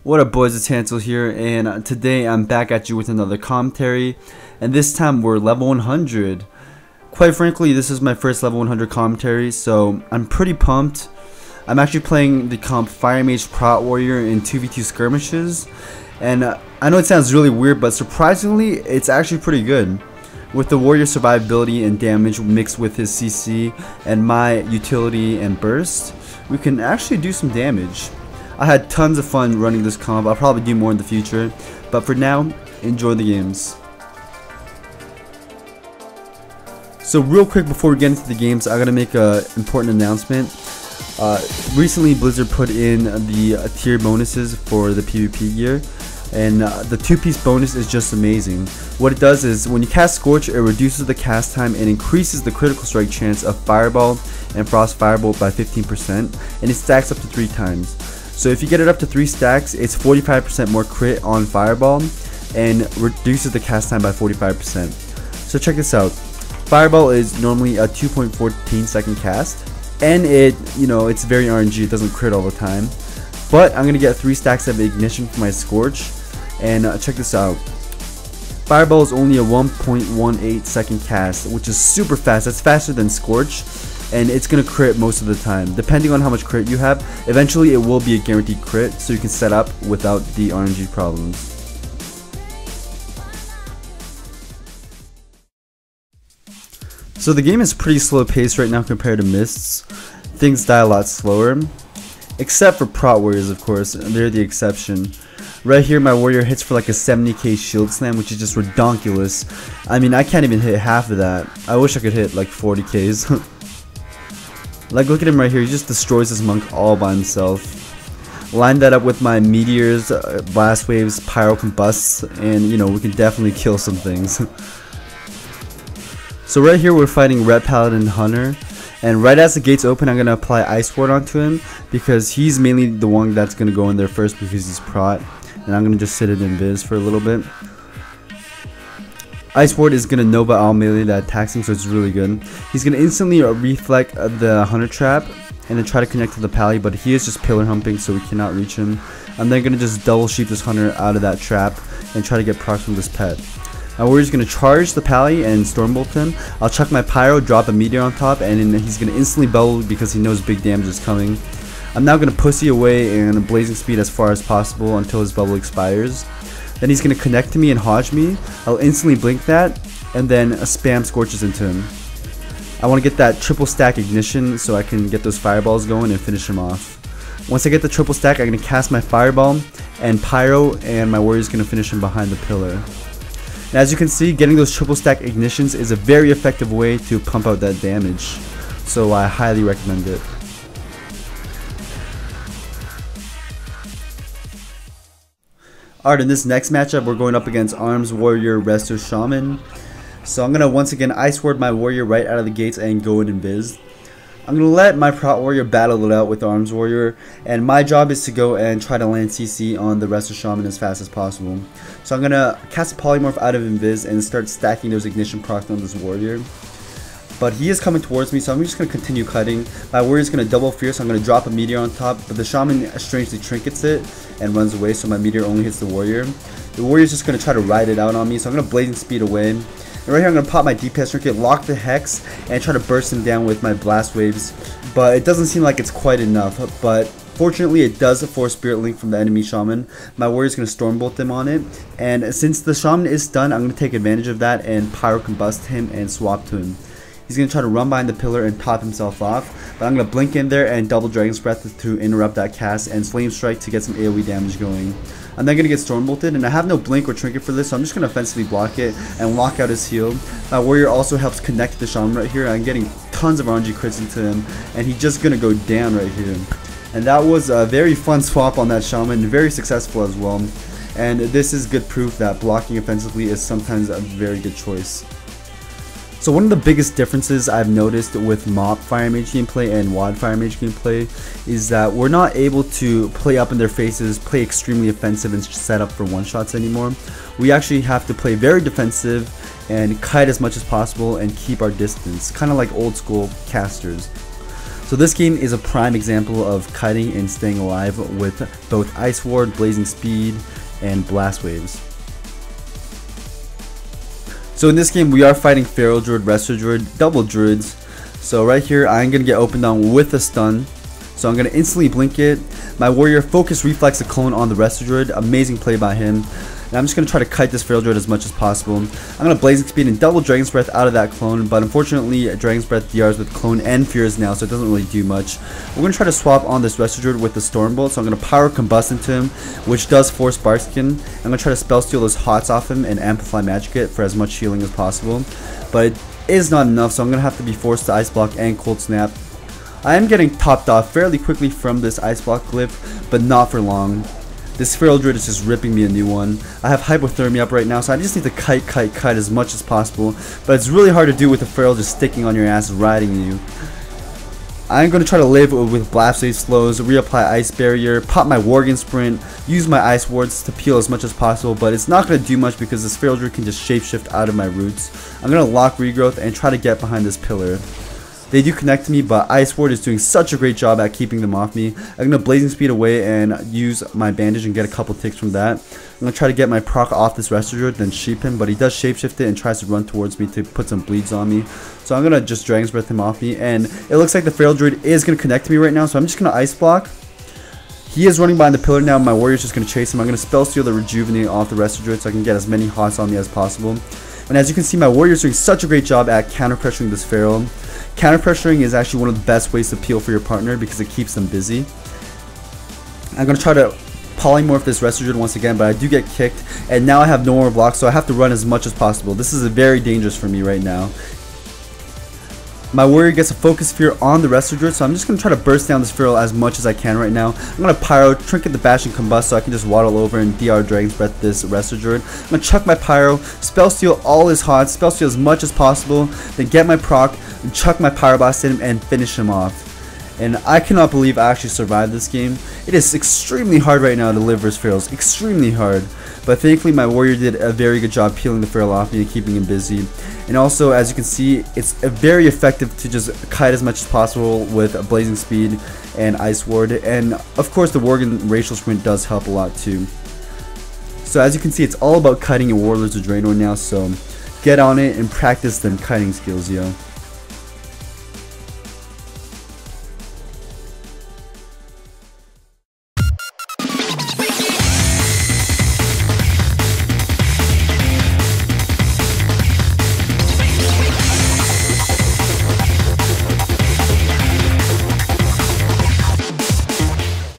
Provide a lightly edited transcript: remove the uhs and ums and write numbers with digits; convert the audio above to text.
What up boys, it's Hansol here, and today I'm back at you with another commentary, and this time we're level 100. Quite frankly, this is my first level 100 commentary, so I'm pretty pumped. I'm actually playing the comp Fire Mage Prot Warrior in 2v2 skirmishes, and I know it sounds really weird, but surprisingly, it's actually pretty good. With the warrior survivability and damage mixed with his CC and my utility and burst, we can actually do some damage. I had tons of fun running this comp. I'll probably do more in the future, but for now, enjoy the games. So real quick before we get into the games, I gotta make an important announcement. Recently Blizzard put in the tier bonuses for the PvP gear, and the 2-piece bonus is just amazing. What it does is when you cast Scorch, it reduces the cast time and increases the critical strike chance of Fireball and Frost Firebolt by 15%, and it stacks up to 3 times. So if you get it up to 3 stacks, it's 45% more crit on Fireball and reduces the cast time by 45%. So check this out. Fireball is normally a 2.14 second cast, and it's very RNG, it doesn't crit all the time. But I'm gonna get 3 stacks of ignition for my Scorch, and check this out. Fireball is only a 1.18 second cast, which is super fast. That's faster than Scorch, and it's gonna crit most of the time. Depending on how much crit you have, eventually it will be a guaranteed crit, so you can set up without the RNG problems. So the game is pretty slow paced right now compared to Mists. Things die a lot slower, except for Prot Warriors, of course. They're the exception. Right here, my warrior hits for like a 70k shield slam, which is just redonkulous. I mean, I can't even hit half of that. I wish I could hit like 40ks. Like, look at him right here. He just destroys this monk all by himself. Line that up with my meteors, blast waves, pyro combusts, and we can definitely kill some things. So right here, we're fighting Red Paladin Hunter. And right as the gates open, I'm going to apply Ice Ward onto him, because he's mainly the one that's going to go in there first because he's Prot. And I'm going to just sit it in Viz for a little bit. Ice Ward is going to Nova all melee that attacks him, so it's really good. He's going to instantly reflect the Hunter Trap and then try to connect to the Pally, but he is just pillar humping, so we cannot reach him. I'm then going to just double sheep this Hunter out of that trap and try to get procs from this pet. My warrior's going to charge the Pally and Stormbolt him. I'll chuck my Pyro, drop a meteor on top, and then he's going to instantly bubble because he knows big damage is coming. I'm now going to pussy away and blazing speed as far as possible until his bubble expires. Then he's going to connect to me and Hodge me. I'll instantly blink that, and then spam Scorches into him. I want to get that triple stack ignition so I can get those fireballs going and finish him off. Once I get the triple stack, I'm going to cast my Fireball and Pyro, and my warrior's going to finish him behind the pillar. And as you can see, getting those triple stack ignitions is a very effective way to pump out that damage, so I highly recommend it. Alright, in this next matchup, we're going up against Arms Warrior Resto Shaman. So I'm going to once again Ice Ward my warrior right out of the gates and go in Viz. I'm going to let my Prot Warrior battle it out with Arms Warrior, and my job is to go and try to land CC on the Resto Shaman as fast as possible. So I'm going to cast a Polymorph out of Invis and start stacking those ignition procs on this warrior. But he is coming towards me, so I'm just going to continue cutting. My warrior is going to double fierce, so I'm going to drop a meteor on top, but the shaman strangely trinkets it and runs away, so my meteor only hits the warrior. The warrior is just going to try to ride it out on me, so I'm going to blazing speed away. And right here I'm going to pop my DPS trinket, lock the Hex, and try to burst him down with my blast waves. But it doesn't seem like it's quite enough, but fortunately it does force Spirit Link from the enemy shaman. My warrior is going to Stormbolt him on it, and since the shaman is stunned, I'm going to take advantage of that and Pyro Combust him and swap to him. He's going to try to run behind the pillar and top himself off, but I'm going to blink in there and double Dragon's Breath to interrupt that cast and Flame Strike to get some AoE damage going. I'm then going to get Stormbolted, and I have no blink or trinket for this, so I'm just going to offensively block it and lock out his heal. My warrior also helps connect the shaman right here. I'm getting tons of RNG crits into him, and he's just going to go down right here. And that was a very fun swap on that shaman, very successful as well. And this is good proof that blocking offensively is sometimes a very good choice. So one of the biggest differences I've noticed with MOP Fire Mage gameplay and WoD Fire Mage gameplay is that we're not able to play up in their faces, play extremely offensive and set up for one-shots anymore. We actually have to play very defensive and kite as much as possible and keep our distance, kind of like old school casters. So this game is a prime example of kiting and staying alive with both Ice Ward, Blazing Speed, and Blast Waves. So in this game we are fighting Feral Druid, Resto Druid, double Druids. So right here I'm going to get opened on with a stun. So I'm going to instantly blink it. My warrior focus reflex a clone on the Resto Druid. Amazing play by him. And I'm just going to try to kite this Feral Druid as much as possible. I'm going to Blazing Speed and double Dragon's Breath out of that clone, but unfortunately Dragon's Breath DRs with clone and Fears now, so it doesn't really do much. We're going to try to swap on this Resto Druid with the Stormbolt, so I'm going to Power Combust into him, which does force Barkskin. I'm going to try to spell steal those Hots off him and Amplify Magic it for as much healing as possible. But it is not enough, so I'm going to have to be forced to Ice Block and Cold Snap. I am getting topped off fairly quickly from this Ice Block glyph, but not for long. This Feral Druid is just ripping me a new one. I have Hypothermia up right now, so I just need to kite as much as possible. But it's really hard to do with the Feral just sticking on your ass, riding you. I'm going to try to live with Blast Wave slows, reapply Ice Barrier, pop my Worgen Sprint, use my Ice Wards to peel as much as possible, but it's not going to do much because this Feral Druid can just shapeshift out of my roots. I'm going to lock Regrowth and try to get behind this pillar. They do connect to me, but Ice Ward is doing such a great job at keeping them off me. I'm going to Blazing Speed away and use my Bandage and get a couple ticks from that. I'm going to try to get my proc off this Resto Druid, then sheep him, but he does shapeshift it and tries to run towards me to put some bleeds on me. So I'm going to just Dragon's Breath him off me, and it looks like the Feral Druid is going to connect to me right now, so I'm just going to Ice Block. He is running behind the pillar now. My warrior's just going to chase him. I'm going to Spell Steal the Rejuvenate off the Resto Druid so I can get as many Hots on me as possible. And as you can see, my warrior's doing such a great job at counter pressuring this Feral. Counter pressuring is actually one of the best ways to peel for your partner because it keeps them busy. I'm going to try to polymorph this Resto Druid once again, but I do get kicked, and now I have no more blocks, so I have to run as much as possible. This is very dangerous for me right now. My warrior gets a Focus Sphere on the Resto Druid, so I'm just going to try to burst down this Feral as much as I can right now. I'm going to Pyro, Trinket the Bash, and Combust so I can just waddle over and DR Dragon's Breath this Resto Druid. I'm going to chuck my Pyro, Spell Steal all his Hots, Spell Steal as much as possible, then get my proc, and chuck my Pyroblast at him and finish him off. And I cannot believe I actually survived this game. It is extremely hard right now to live versus Ferals, extremely hard. But thankfully my warrior did a very good job peeling the Feral off me and keeping him busy. And also, as you can see, it's very effective to just kite as much as possible with Blazing Speed and Ice Ward. And of course the Worgen Racial Sprint does help a lot too. So as you can see, it's all about kiting your Warlords of Draenor now, so get on it and practice them kiting skills, yo.